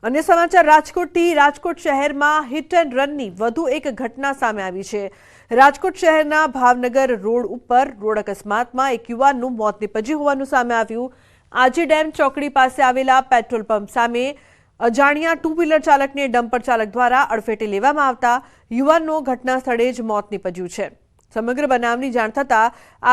अन्य समाचार રાજકોટથી રાજકોટ શહેરમાં હિટ એન્ડ રનની વધુ એક ઘટના સામે આવી છે। રાજકોટ શહેરના ભાવનગર રોડ ઉપર રોડ અકસ્માતમાં એક યુવાનનું મોત નીપજ્યું હોવાનું સામે આવ્યું। આજી ડેમ ચોકડી પાસે આવેલા પેટ્રોલ પંપ સામે અજાણ્યા ટુ વ્હીલર ચાલકને ડમ્પર ચાલક દ્વારા અડફેટે લેવામાં આવતા યુવાનનો ઘટના સ્થળે જ મોત નીપજ્યું છે। સમગ્ર બનાવની જાણ થતા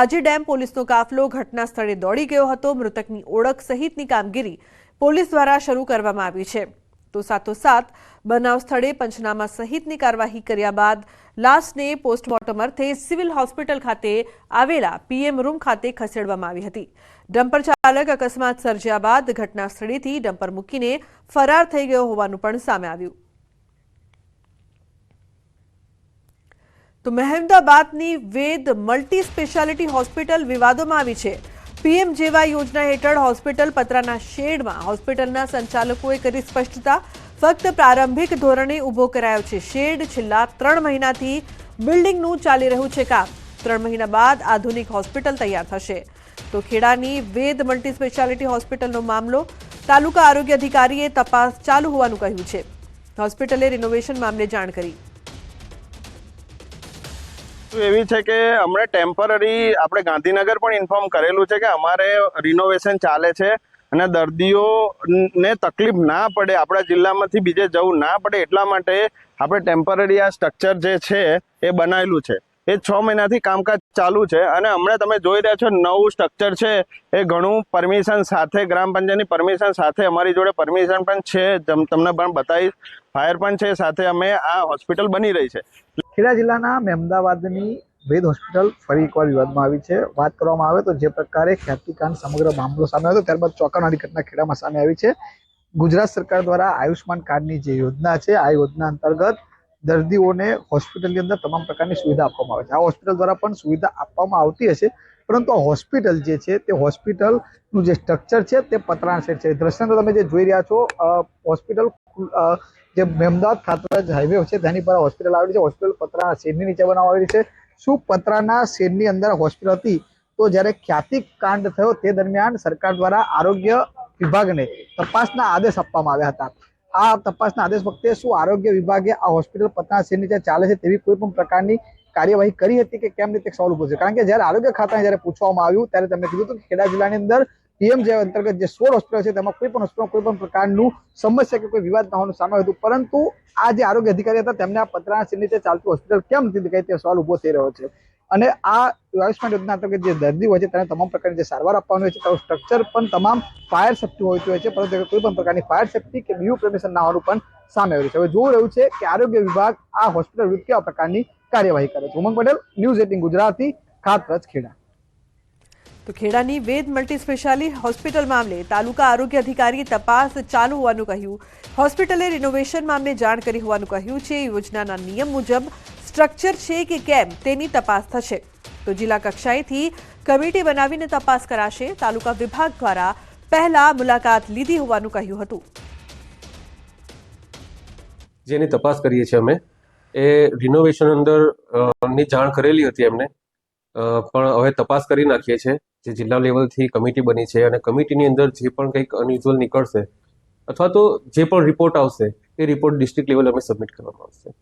આજી ડેમ પોલીસનો કાફલો ઘટના સ્થળે દોડી ગયો હતો। મૃતકની ઓળખ સહિતની કામગીરી પોલીસ દ્વારા શરૂ કરવામાં આવી છે। तो साथोसाथ बनाव स्थले पंचनामा सहितनी कार्यवाही कर्या बाद लाशने पोस्टमोर्टम अर्थे सिविल होस्पिटल खाते आवेला पीएम रूम खाते खसेडवामां आवी हती। डम्पर चालक अकस्मात सर्ज्या बाद घटना स्थळेथी डम्पर मूकीने फरार थई गयो होवानुं पण सामे आव्युं। तो महेमदाबादनी वेद मल्टी स्पेशालिटी होस्पिटल विवादोमां आवी छे। पीएमजेवाय योजना हेठळ होस्पिटल पत्राना शेडमां होस्पिટલના સંચાલકોએ કરી સ્પષ્ટતા। ફક્ત પ્રારંભિક ધોરણે ઊભો કરાયો છે શેડ। છેલ્લા 3 મહિનાથી બિલ્ડિંગનું ચાલી રહ્યું છે કામ। 3 મહિના બાદ આધુનિક હોસ્પિટલ તૈયાર થશે। તો ખેડાની વેદ મલ્ટી સ્પેશિયાલિટી હોસ્પિટલનો મામલો તાલુકા આરોગ્ય અધિકારીએ તપાસ ચાલુ હોવાનું કહ્યું છે। હોસ્પિટલે રિનોવેશન મામલે જાણ કરી। એવી છે કે હમણાં ટેમ્પરરી આપણે ગાંધીનગર પણ ઇન્ફોર્મ કરેલું છે કે અમારે રિનોવેશન ચાલે છે અને દર્દીઓને તકલીફ ના પડે, આપણા જિલ્લામાંથી બીજે જવું ના પડે એટલા માટે આપણે ટેમ્પરરી આ સ્ટ્રક્ચર જે છે એ બનાવેલું છે। એ 6 મહિનાથી કામકાજ ચાલુ છે અને હમણાં તમે જોઈ રહ્યા છો નવું સ્ટ્રક્ચર છે એ ઘણું પરમિશન સાથે, ગ્રામ પંચાયતની પરમિશન સાથે, અમારી જોડે પરમિશન પણ છે, તમને પણ બતાવીશ, ફાયર પણ છે સાથે, અમે આ હોસ્પિટલ બની રહી છે। ખેડા જિલ્લાના મહેમદાવાદની વેદ હોસ્પિટલ ફરી એકવાર વિવાદમાં આવી છે। વાત કરવામાં આવે તો જે પ્રકારે ખ્યાતિકાંડ સમગ્ર મામલો સામે આવ્યો ત્યારબાદ ચોંકાવનારી ઘટના ખેડામાં સામે આવી છે। ગુજરાત સરકાર દ્વારા આયુષ્માન કાર્ડની જે યોજના છે આ યોજના અંતર્ગત દર્દીઓને હોસ્પિટલની અંદર તમામ પ્રકારની સુવિધા આપવામાં આવે છે। આ હોસ્પિટલ દ્વારા પણ સુવિધા આપવામાં આવતી હશે, પરંતુ આ હોસ્પિટલ જે છે તે હોસ્પિટલનું જે સ્ટ્રક્ચર છે તે પતરાના શેડ છે। દ્રશ્યાંતો તમે જે જોઈ રહ્યા છો, હોસ્પિટલ જે મહેમદાવાદ ખાતરાજ હાઈવે છે તેની પર હોસ્પિટલ આવેલી છે। હોસ્પિટલ પતરાના શેડની નીચે બનાવવામાં આવેલી છે। શું પતરાના શેડની અંદર હોસ્પિટલ હતી? તો જ્યારે ખ્યાતિકાંડ થયો તે દરમિયાન સરકાર દ્વારા આરોગ્ય વિભાગને તપાસના આદેશ આપવામાં આવ્યા હતા। આ તપાસના આદેશ વખતે શું આરોગ્ય વિભાગે આ હોસ્પિટલ પતરાના શેડ નીચે ચાલે છે તેવી કોઈ પણ પ્રકારની કાર્યવાહી કરી હતી કે કેમ નહીં તે સવાલ ઉભો છે। કારણ કે જ્યારે આરોગ્ય ખાતાને જ્યારે પૂછવામાં આવ્યું ત્યારે તેમણે કીધું હતું કે ખેડા જિલ્લાની અંદર પીએમજેવાય અંતર્ગત જે 16 હોસ્પિટલ છે તેમાં કોઈ પણ હોસ્પિટલમાં કોઈ પણ પ્રકારનું સમસ્યા કે કોઈ વિવાદ ન હોવાનું સામે આવ્યું હતું, પરંતુ આ જે આરોગ્ય અધિકારી હતા તેમને આ પતરાના શેડ નીચે ચાલતું હોસ્પિટલ કેમ નથી દેખાય તે સવાલ ઉભો થઈ રહ્યો છે। અને આ આયુષ્માન યોજના અંતર્ગત જે દર્દી હોય છે તેને તમામ પ્રકારની જે સારવાર આપવાની હોય છે તેનું સ્ટ્રક્ચર પણ તમામ ફાયર સેફ્ટી હોતી હોય છે, પરંતુ કોઈ પણ પ્રકારની ફાયર સેફ્ટી કે બીયુ પરમિશન ના હોવાનું પણ સામે આવ્યું છે। હવે જોવું રહ્યું છે કે આરોગ્ય વિભાગ આ હોસ્પિટલ વિરુદ્ધ કેવા પ્રકારની કાર્યવાહી કરે છે। ઉમંગ પટેલ, ન્યૂઝ 18 ગુજરાતી, ખાતરાજ, ખેડા। तो खेडानी वेद मल्टी स्पेशालिटी होस्पिटल मामले तालुका आरोग्य अधिकारी तपास चालू होवानुं कह्युं। होस्पिटले रिनोवेशन मामले जाण करी होवानुं कह्युं छे। योजनाना नियम मुजब स्ट्रक्चर छे के केम तेनी तपास थशे। तो जिल्ला कक्षाएथी कमिटी बनावीने तपास कराशे। तालुका विभाग द्वारा पहला मुलाकात लीधी होवानुं कह्युं हतुं। जेनी तपास करीए छे अमे ए रिनोवेशन अंदर ની જાણ કરેલી હતી એમને, પણ હવે તપાસ કરી નાખીએ છે। જે જિલ્લા લેવલથી કમિટી બની છે અને કમિટીની અંદર જે પણ કંઈક અનયુઝ્યુઅલ નીકળશે અથવા તો જે પણ રિપોર્ટ આવશે એ રિપોર્ટ ડિસ્ટ્રિક્ટ લેવલ અમે સબમિટ કરવામાં આવશે।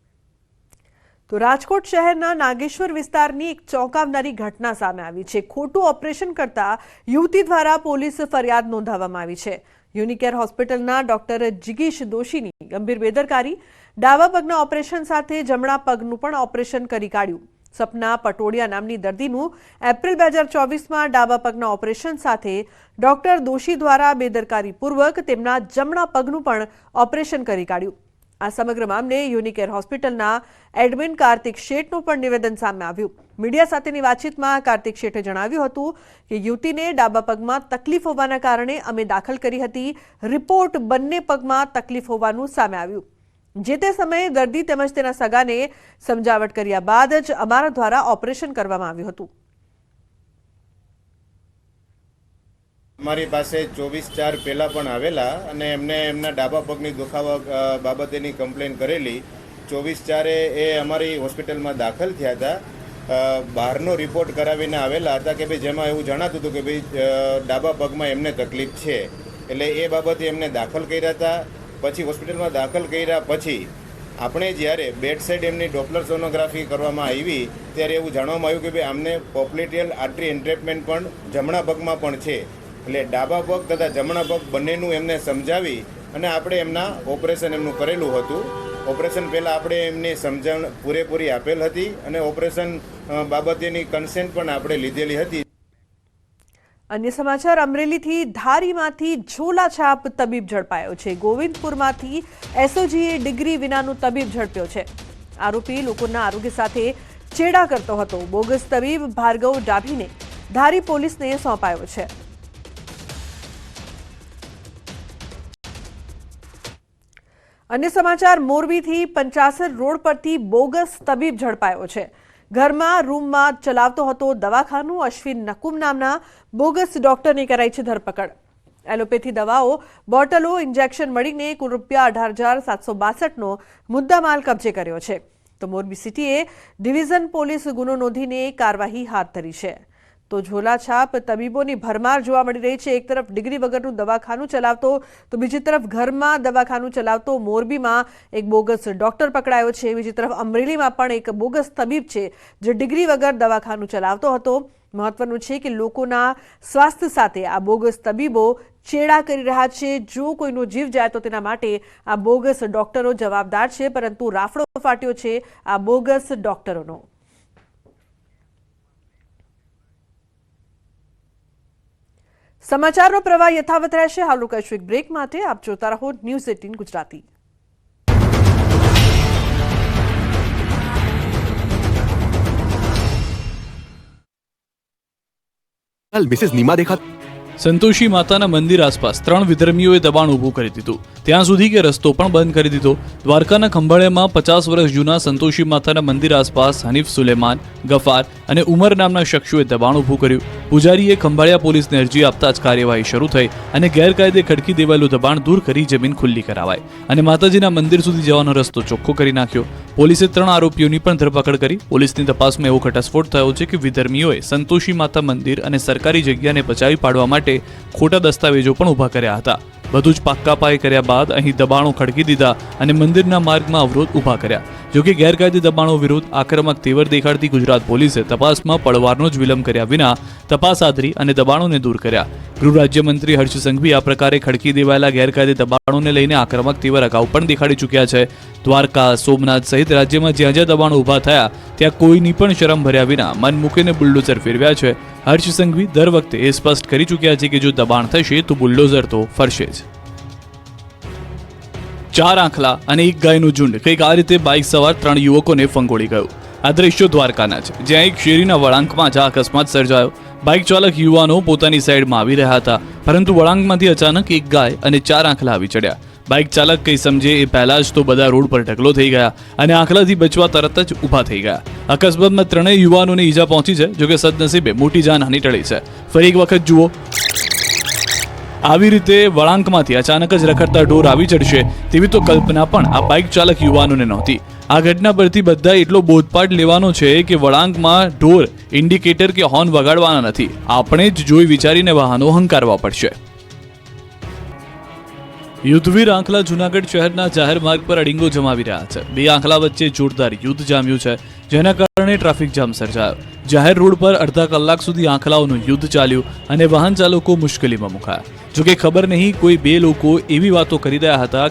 તો રાજકોટ શહેરના નાગેશ્વર વિસ્તારની એક ચોંકાવનારી ઘટના સામે આવી છે। ખોટું ઓપરેશન કરતા યુવતી દ્વારા પોલીસ ફરિયાદ નોંધાવવામાં આવી છે। યુનિકેર હોસ્પિટલના ડોક્ટર જિગીશ દોશીની ગંભીર બેદરકારી, ડાબા પગના ઓપરેશન સાથે જમણા પગનું પણ ઓપરેશન કરી કાઢ્યું। સપના પટોડિયા નામની દર્દીનું એપ્રિલ 2024માં ડાબા પગના ઓપરેશન સાથે ડોક્ટર દોશી દ્વારા બેદરકારીપૂર્વક તેમના જમણા પગનું પણ ઓપરેશન કરી કાઢ્યું। આ સમગ્ર મામલે યુનિકેર હોસ્પિટલના એડમિન કાર્તિક શેઠનું પણ નિવેદન સામે આવ્યું। મીડિયા સાથેની વાતચીતમાં કાર્તિક શેઠે જણાવ્યું હતું કે યુવતીને ડાબા પગમાં તકલીફ હોવાના કારણે અમે દાખલ કરી હતી। રિપોર્ટ બંને પગમાં તકલીફ હોવાનું સામે આવ્યું। જે તે સમયે દર્દી તેમજ તેના સગાને સમજાવટ કર્યા બાદ જ અમારા દ્વારા ઓપરેશન કરવામાં આવ્યું હતું। અમારી પાસે 24/4 પહેલાં પણ આવેલા અને એમને એમના ડાબા પગની દુખાવા બાબતેની કમ્પ્લેન કરેલી। 24/4 એ અમારી હોસ્પિટલમાં દાખલ થયા હતા। બહારનો રિપોર્ટ કરાવીને આવેલા હતા કે ભાઈ જેમાં એવું જણાતું હતું કે ભાઈ ડાબા પગમાં એમને તકલીફ છે, એટલે એ બાબતે એમને દાખલ કર્યા હતા। પછી હોસ્પિટલમાં દાખલ કર્યા પછી આપણે જ્યારે બેડ સાઇડ એમની ડોપલર સોનોગ્રાફી કરવામાં આવી ત્યારે એવું જાણવામાં આવ્યું કે ભાઈ આમને પોપ્લેટિયલ આર્ટરી એન્ટ્રેપમેન્ટ પણ જમણા પગમાં પણ છે. એટલે ડાબા પગ તથા જમણા પગ બંનેનું એમને સમજાવી અને આપણે એમના ઓપરેશન એમનું કરેલું હતું. ઓપરેશન પહેલાં આપણે એમની સમજણ પૂરેપૂરી આપેલ હતી અને ઓપરેશન બાબતેની કન્સેન્ટ પણ આપણે લીધેલી હતી. અન્ય સમાચાર, અમરેલીથી ધારીમાંથી ઝોલાછાપ તબીબ ઝડપાયો છે. ગોવિંદપુરમાંથી એસઓજીએ ડિગ્રી વિનાનું તબીબ ઝડપ્યો છે. આરોપી લોકોના આરોગ્ય સાથે ચેડા કરતો હતો. બોગસ તબીબ ભાર્ગવ ડાભીને ધારી પોલીસને સોંપાયો છે. અન્ય સમાચાર, મોરબીથી પંચાસર રોડ પરથી બોગસ તબીબ ઝડપાયો છે. ઘરમાં રૂમમાં ચલાવતો હતો દવાખાનું. અશ્વિન નકુમ નામના બોગસ ડોક્ટરની કરાઈ છે ધરપકડ. એલોપેથી દવાઓ, બોટલો, ઇન્જેક્શન મળીને કુલ ₹18,762નો મુદ્દામાલ કબજે કર્યો છે. તો મોરબી સિટીએ ડિવિઝન પોલીસ ગુનો નોંધીને કાર્યવાહી હાથ ધરી છે. તો ઝોલાછાપ તબીબોની ભરમાર જોવા મળી રહી છે. એક તરફ ડિગ્રી વગરનું દવાખાનું ચલાવતો તો બીજી તરફ ઘરમાં દવાખાનું ચલાવતો મોરબીમાં એક બોગસ ડોક્ટર પકડાયો છે. બીજી તરફ અમરેલીમાં પણ એક બોગસ તબીબ છે જે ડિગ્રી વગર દવાખાનું ચલાવતો હતો. મહત્વનું છે કે લોકોના સ્વાસ્થ્ય સાથે આ બોગસ તબીબો ચેડા કરી રહ્યા છે. જો કોઈનો જીવ જાય તો તેના માટે આ બોગસ ડોક્ટરો જવાબદાર છે, પરંતુ રાફડો ફાટ્યો છે આ બોગસ ડોક્ટરોનો. સમાચારનો પ્રવાહ યથાવત રહેશે. હાલ રોકાઈશું એક બ્રેક માટે. આપ જોતા રહો ન્યૂઝ 18 ગુજરાતી. મિसेस નીમા દેખા. સંતોષી માતાના મંદિર આસપાસ 3 વિધર્મીઓએ દબાણ ઊભું કરી દીધું. ત્યાં સુધી કે રસ્તો પણ બંધ કરી દીધો. દ્વારકાના ખંભાળિયામાં 50 વર્ષ જૂના સંતોષી માતાના મંદિર આસપાસ હનીફ સુલેમાન, ગફાર અને ઉમર નામના શખ્સોએ દબાણ ઊભું કર્યું. પૂજારીએ ખંભાળિયા પોલીસને અરજી આપતા જ કાર્યવાહી શરૂ થઈ અને ગેરકાયદે ખડકી દેવાયેલું દબાણ દૂર કરી જમીન ખુલ્લી કરાવાઈ અને માતાજીના મંદિર સુધી જવાનો રસ્તો ચોખ્ખો કરી નાખ્યો. પોલીસે 3 આરોપીઓની પણ ધરપકડ કરી. પોલીસની તપાસમાં એવો ઘટસ્ફોટ થયો છે કે વિધર્મીઓએ સંતોષી માતા મંદિર અને સરકારી જગ્યાને બચાવી પાડવા માટે ખોટા દસ્તાવેજો પણ ઊભા કર્યા હતા. બધું જ પાક્કા પાયે કર્યા બાદ અહીં દબાણો ખડકી દીધા અને મંદિરના માર્ગમાં અવરોધ ઊભા કર્યા. જોકે ગેરકાયદે દબાણો વિરુદ્ધ આક્રમક તેવર દેખાડતી ગુજરાત પોલીસે તપાસમાં પળવારનો જ વિલંબ કર્યા વિના તપાસ આદરી અને દબાણોને દૂર કર્યા. ગૃહ રાજ્યમંત્રી હર્ષ સંઘવી આ પ્રકારે ખડકી દેવાયેલા ગેરકાયદે દબાણોને લઈને આક્રમક તેવર અગાઉ પણ દેખાડી ચૂક્યા છે. દ્વારકા, સોમનાથ સહિત રાજ્યમાં જ્યાં જ્યાં દબાણો ઊભા થયા ત્યાં કોઈની પણ શરમ ભર્યા વિના મન મૂકીને બુલડોઝર ફેરવ્યા છે. હર્ષ સંઘવી દર વખતે એ સ્પષ્ટ કરી ચૂક્યા છે કે જો દબાણ થશે તો બુલડોઝર તો ફરશે જ. 4 આંખલા અને 1 ગાયનું ઝુંડ કંઈક આ રીતે બાઇક સવાર 3 યુવકોને ફંગોળી ગયું. આ દ્રશ્યો દ્વારકાના છે, જ્યાં એક શેરીના વળાંકમાં જ અકસ્માત સર્જાયો. બાઇક ચાલક યુવાનો પોતાની સાઈડમાં આવી રહ્યા હતા, પરંતુ વળાંકમાંથી અચાનક 1 ગાય અને 4 આંખલા આવી ચડ્યા. બાઇક ચાલક કંઈ સમજે એ પહેલા જ તો બધા રોડ પર ઢગલો થઈ ગયા અને આંખલાથી બચવા તરત જ ઊભા થઈ ગયા. અકસ્માતમાં 3 યુવાનોને ઈજા પહોંચી છે, જોકે સદનસીબે મોટી જાનહાનિ ટળી છે. ફરી એક વખત જુઓ, આવી રીતે વળાંકમાંથી અચાનક જ રખડતા ઢોર આવી ચડશે તેવી તો કલ્પના પણ આ બાઇક ચાલક યુવાનોને નહોતી. આ ઘટના પરથી બધા એટલો બોધપાઠ લેવાનો છે કે વળાંકમાં ઢોર ઇન્ડિકેટર કે હોર્ન વગાડવાના નથી. આપણે જ જોઈ વિચારીને વાહનો હંકારવા પડશે. યુદ્ધવીર આંખલા જૂનાગઢ શહેરના જાહેર માર્ગ પર અડીંગો જમાવી રહ્યા છે. 2 આંખલા વચ્ચે જોરદાર યુદ્ધ જામ્યું છે, જેના કારણે ટ્રાફિક જામ સર્જાયો. જાહેર રોડ પર અડધા કલાક સુધી આંખલાઓનું યુદ્ધ ચાલ્યું અને વાહન ચાલકો મુશ્કેલીમાં મુકાયા. જોકે ખબર નહીં કોઈ 2 લોકો એવી વાતો કરી રહ્યા હતા